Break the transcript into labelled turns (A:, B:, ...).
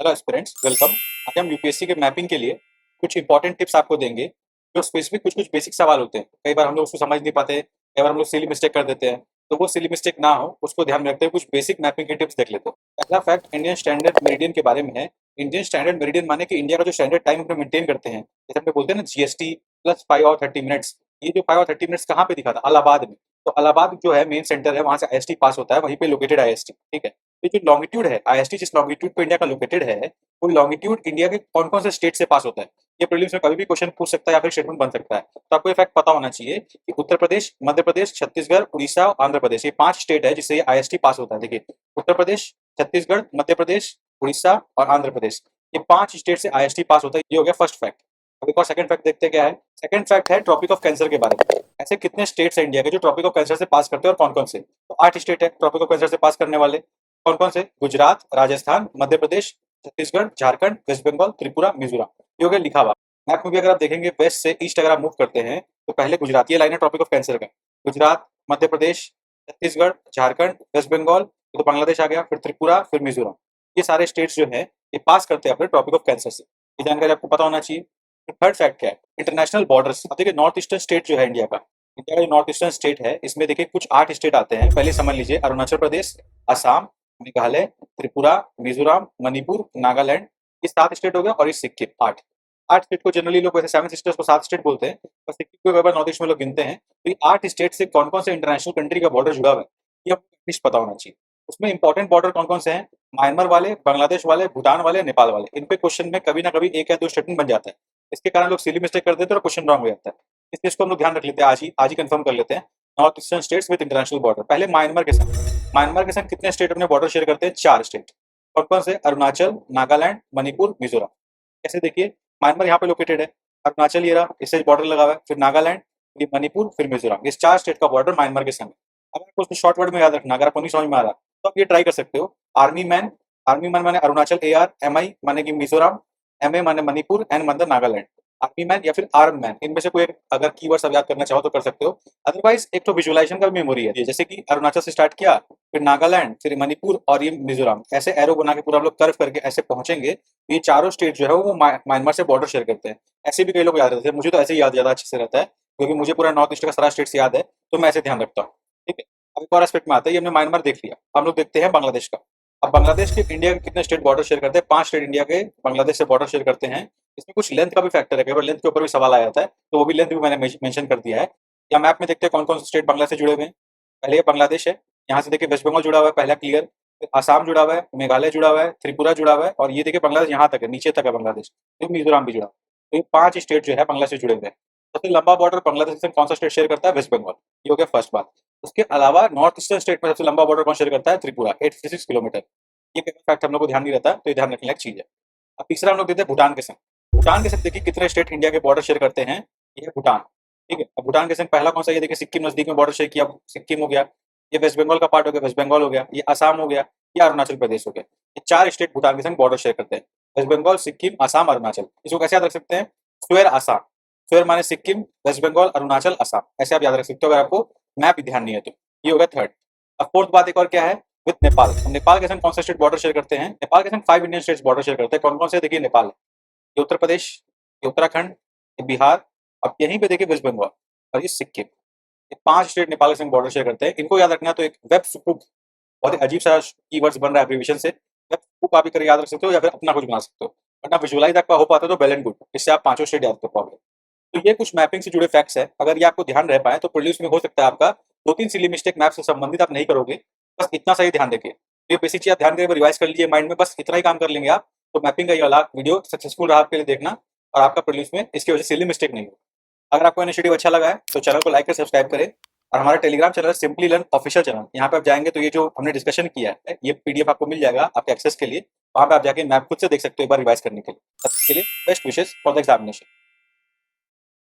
A: Hello aspirants, welcome. आज हम UPSC के मैपिंग के लिए कुछ इंपॉर्टेंट टिप्स आपको देंगे। जो स्पेसिफिक कुछ कुछ बेसिक सवाल होते हैं, कई बार हम लोग उसको समझ नहीं पाते, कई बार हम लोग सिली मिस्टेक कर देते हैं। तो वो सिली मिस्टेक ना हो, उसको ध्यान में रखते हुए कुछ बेसिक मैपिंग के टिप्स देख लेते हैं। पहला फैक्ट इंडियन स्टैंडर्ड मेरिडियन के बारे में है। इंडियन स्टैंडर्ड मेरिडियन माने कि इंडिया का जो स्टैंडर्ड टाइम अपने मेंटेन करते हैं, जैसे हम लोग बोलते हैं ना जीएसटी प्लस 5 और 30 मिनट्स। ये जो 5 और 30 मिनट्स कहाँ पे दिखा था? इलाहाबाद में। तो इलाहाबाद जो है मेन सेंटर है, वहां से आईएसटी पास होता है, वहीं पे लोकेटेड आईएसटी। ठीक है। तो जो लॉन्गिट्यूड है, आईएसटी जिस लॉन्गिट्यूड पे इंडिया का लोकेटेड है, वो लॉन्गिट्यूड इंडिया के कौन कौन से स्टेट से पास होता है। ये प्रीलिम्स में कभी भी क्वेश्चन पूछ सकता है या फिर स्टेटमेंट बन सकता है। तो आपको ये फैक्ट पता होना चाहिए कि उत्तर प्रदेश, मध्य प्रदेश, छत्तीसगढ़, उड़ीसा और आंध्र प्रदेश, ये 5 स्टेट है जिससे ये आईएसटी पास होता है। देखिए, उत्तर प्रदेश, छत्तीसगढ़, मध्य प्रदेश, उड़ीसा और आंध्र प्रदेश, ये 5 स्टेट से आईएसटी पास होता है। ये हो गया फर्स्ट फैक्ट। अब एक और सेकंड फैक्ट देखते हैं क्या है। सेकंड फैक्ट है ट्रॉपिक ऑफ कैंसर के बारे में। ऐसे कितने स्टेट्स हैं इंडिया के जो ट्रॉपिक ऑफ कैंसर से पास करते हैं और कौन कौन से? तो 8 स्टेट है ट्रॉपिक ऑफ कैंसर से पास करने वाले। कौन कौन से? गुजरात, राजस्थान, मध्य प्रदेश, छत्तीसगढ़, झारखंड, वेस्ट बंगाल, त्रिपुरा, मिजोरम। ये हो गया लिखा हुआ। मैप में भी अगर आप देखेंगे वेस्ट से ईस्ट अगर आप मूव करते हैं, तो पहले गुजरात, ये लाइन है ट्रॉपिक ऑफ कैंसर का। गुजरात, मध्य प्रदेश, छत्तीसगढ़, झारखंड, वेस्ट बंगाल, ये तो बांग्लादेश आ गया, फिर त्रिपुरा, फिर मिजोरम। ये सारे स्टेट्स जो है ये पास करते हैं अपने ट्रॉपिक ऑफ कैंसर से। ये जानकारी आपको पता होना चाहिए। थर्ड फैक्ट क्या है? International borders. अब देखिए, नॉर्थ ईस्टर्न स्टेट जो है इंडिया का, इंडिया का जो नॉर्थ ईस्टर्न स्टेट है, इसमें देखिए कुछ 8 स्टेट आते हैं। पहले समझ लीजिए, अरुणाचल प्रदेश, असम, मेघालय, त्रिपुरा, मिजोरम, मणिपुर, नागालैंड, ये 7 स्टेट हो गया, और ये सिक्किम 8। 8 स्टेट को जनरली लोग वैसे 7 सिस्टर्स को 7 स्टेट बोलते हैं, पर सिक्किम को अगर नॉर्थ ईस्ट में लोग गिनते हैं। तो ये 8 स्टेट से कौन कौन से इंटरनेशनल कंट्री का बॉर्डर जुड़ा हुआ है, ये आपको एटलीस्ट पता होना चाहिए। उसमें इंपॉर्टेंट बॉर्डर कौन कौन से हैं? म्यांमार वाले, बांग्लादेश वाले, भूटान वाले, नेपाल वाले। इन पे क्वेश्चन में कभी ना कभी एक या दो स्टेटमेंट बन जाता है। इसके कारण लोग सिली मिस्टेक कर देते हैं और क्वेश्चन रॉन्ग हो जाता है। इस चीज को हम लोग ध्यान रख लेते हैं, आज ही कंफर्म कर लेते हैं। North eastern states with international border. पहले म्यांमार के संग, म्यांमार के संग कितने स्टेट अपने बॉर्डर शेयर करते हैं? 4 स्टेट। कौन कौन से? अरुणाचल, नागालैंड, मणिपुर, मिजोरम। कैसे? देखिए, म्यांमार यहाँ पे लोकेटेड है, अरुणाचल ये रहा, इससे बॉर्डर लगा हुआ है, फिर नागालैंड, फिर मणिपुर, फिर मिजोरम। ये 4 स्टेट का बॉर्डर म्यांमार के संग है। अगर आपको उसको शॉर्ट वर्ड में याद रखना, अगर आपको नहीं समझ में आ रहा, तो आप ये ट्राई कर सकते हो। Army man. आर्मी मैन माने अरुणाचल, AR, MI माने कि मिजोरम, MA माने मणिपुर, N माने नागालैंड। आर्मी मैन या फिर आर्म मैन, इनमें से कोई एक अगर कीवर्ड्स आप याद करना चाहो तो कर सकते हो। अदरवाइज एक तो विजुअलाइजेशन का भी मेमोरी है, जैसे कि अरुणाचल से स्टार्ट किया, फिर नागालैंड, फिर मणिपुर और ये मिजोरम, ऐसे एरो बना के पूरा हम लोग कर्व करके ऐसे पहुंचेंगे। ये चारों स्टेट जो है वो म्यांमार से बॉर्डर शेयर करते हैं। ऐसे भी कई लोग याद रहते हैं, मुझे तो ऐसे ही याद ज्यादा अच्छे से रहता है, क्योंकि मुझे पूरा नॉर्थ ईस्ट का सारा स्टेट्स याद है, तो मैं ऐसे ध्यान रखता हूँ। ठीक है। अब एक और एस्पेक्ट में आता है, ये हमने म्यांमार देख लिया, हम लोग देखते हैं बांग्लादेश का। अब बांग्लादेश के इंडिया के कितने स्टेट बॉर्डर शेयर करते हैं? 5 स्टेट इंडिया के बांग्लादेश से बॉर्डर शेयर करते हैं। इसमें कुछ लेंथ का भी फैक्टर है, कई बार लेंथ के ऊपर भी सवाल आ जाता है, तो वो भी लेंथ भी मैंने मेंशन कर दिया है। या मैप में देखते हैं कौन कौन से स्टेट बांग्ला से जुड़े हुए हैं। पहले ये बांग्लादेश है, यहाँ से देखिए वेस्ट बंगाल जुड़ा हुआ है, पहला क्लियर। फिर आसाम जुड़ा हुआ है, मेघालय जुड़ा हुआ है, त्रिपुरा जुड़ा हुआ है, और ये देखिए बांग्लादेश यहाँ तक है, नीचे तक है बांग्लादेश। फिर मिजोरम भी जुड़ा। तो ये 5 स्टेट जो है बांग्ला से जुड़े हुए हैं। सबसे लंबा बॉर्डर बांग्लादेश से कौन सा स्टेट शेयर करता है? वेस्ट बंगाल। ये हो गया फर्स्ट बात। उसके अलावा नॉर्थ ईस्टर्न स्टेट में सबसे लंबा बॉर्डर कौन शेयर करता है? त्रिपुरा, 856 किलोमीटर। ये फैक्ट हम लोग को ध्यान नहीं रहता, तो ये ध्यान रखने लायक चीज है। अब तीसरा हम लोग देते हैं भूटान के संग। भूटान के संग देखिए कितने स्टेट इंडिया के बॉर्डर शेयर करते हैं। ये है भूटान। ठीक है। अब भूटान के संग पहला कौन सा? ये देखिए सिक्किम नजदीक में बॉर्डर शेयर किया, सिक्किम हो गया। ये वेस्ट बंगाल का पार्ट हो गया, वेस्ट बंगाल हो गया। ये असम हो गया, ये अरुणाचल प्रदेश हो गया। ये 4 स्टेट भूटान के संग बॉर्डर शेयर करते हैं, वेस्ट बंगाल, सिक्किम, असम, अरुणाचल। इसको कैसे याद रख सकते हैं? स्क्वायर आसाम। स्क्वायर माने सिक्किम, वेस्ट बंगाल, अरुणाचल, असम, ऐसे आप याद रख सकते हो, अगर आपको मैप ध्यान नहीं है तो। ये होगा थर्ड। अब फोर्थ बात एक और क्या है? विद नेपाल। हम नेपाल के संग कौन सा स्टेट बॉर्डर शेयर करते हैं? नेपाल के संग 5 इंडियन स्टेट्स बॉर्डर शेयर करते हैं। कौन कौन से? देखिए, नेपाल, ये उत्तर प्रदेश, ये उत्तराखंड, ये बिहार, अब यहीं पे देखिए वेस्ट बंगाल, और ये सिक्किम। ये 5 स्टेट नेपाल के संग बॉर्डर शेयर करते हैं। इनको याद रखना। तो एक वेब सुकुक, बहुत ही अजीब सा कीवर्ड्स बन रहा है एब्रिविएशन से। वेब सुकुक आप भी कर याद रख सकते हो, या फिर अपना कुछ बना सकते हो, वरना विजुअलाइज आपका हो पाता है तो वेल एंड गुड, इससे आप 5 स्टेट याद कर पाओगे। तो ये कुछ मैपिंग से जुड़े फैक्ट्स हैं। अगर ये आपको ध्यान रह पाए तो प्रीलिम्स में हो सकता है आपका 2-3 सिली मिस्टेक मैप से संबंधित आप नहीं करोगे। बस इतना सा ही ध्यान रखिए। ये बेसिक चीज आप ध्यान करके रिवाइज कर लीजिए माइंड में, बस इतना ही काम कर लेंगे आप, तो मैपिंग का ये वाला वीडियो सक्सेसफुल रहा आपके लिए देखना, और आपका प्रीलिम्स में इसकी वजह से सिली मिस्टेक नहीं हो। अगर आपको इनिशिएटिव अच्छा लगा है तो चैनल को लाइक कर सब्सक्राइब करें, और हमारा Telegram channel simply learn official channel, यहाँ पे आप जाएंगे तो ये जो हमने डिस्कशन किया है ये पीडीएफ आपको मिल जाएगा आपके एक्सेस के लिए। वहाँ पे आप जाके मैप खुद से देख सकते हो एक बार रिवाइज करने के लिए। तब तक के लिए best wishes for the examination.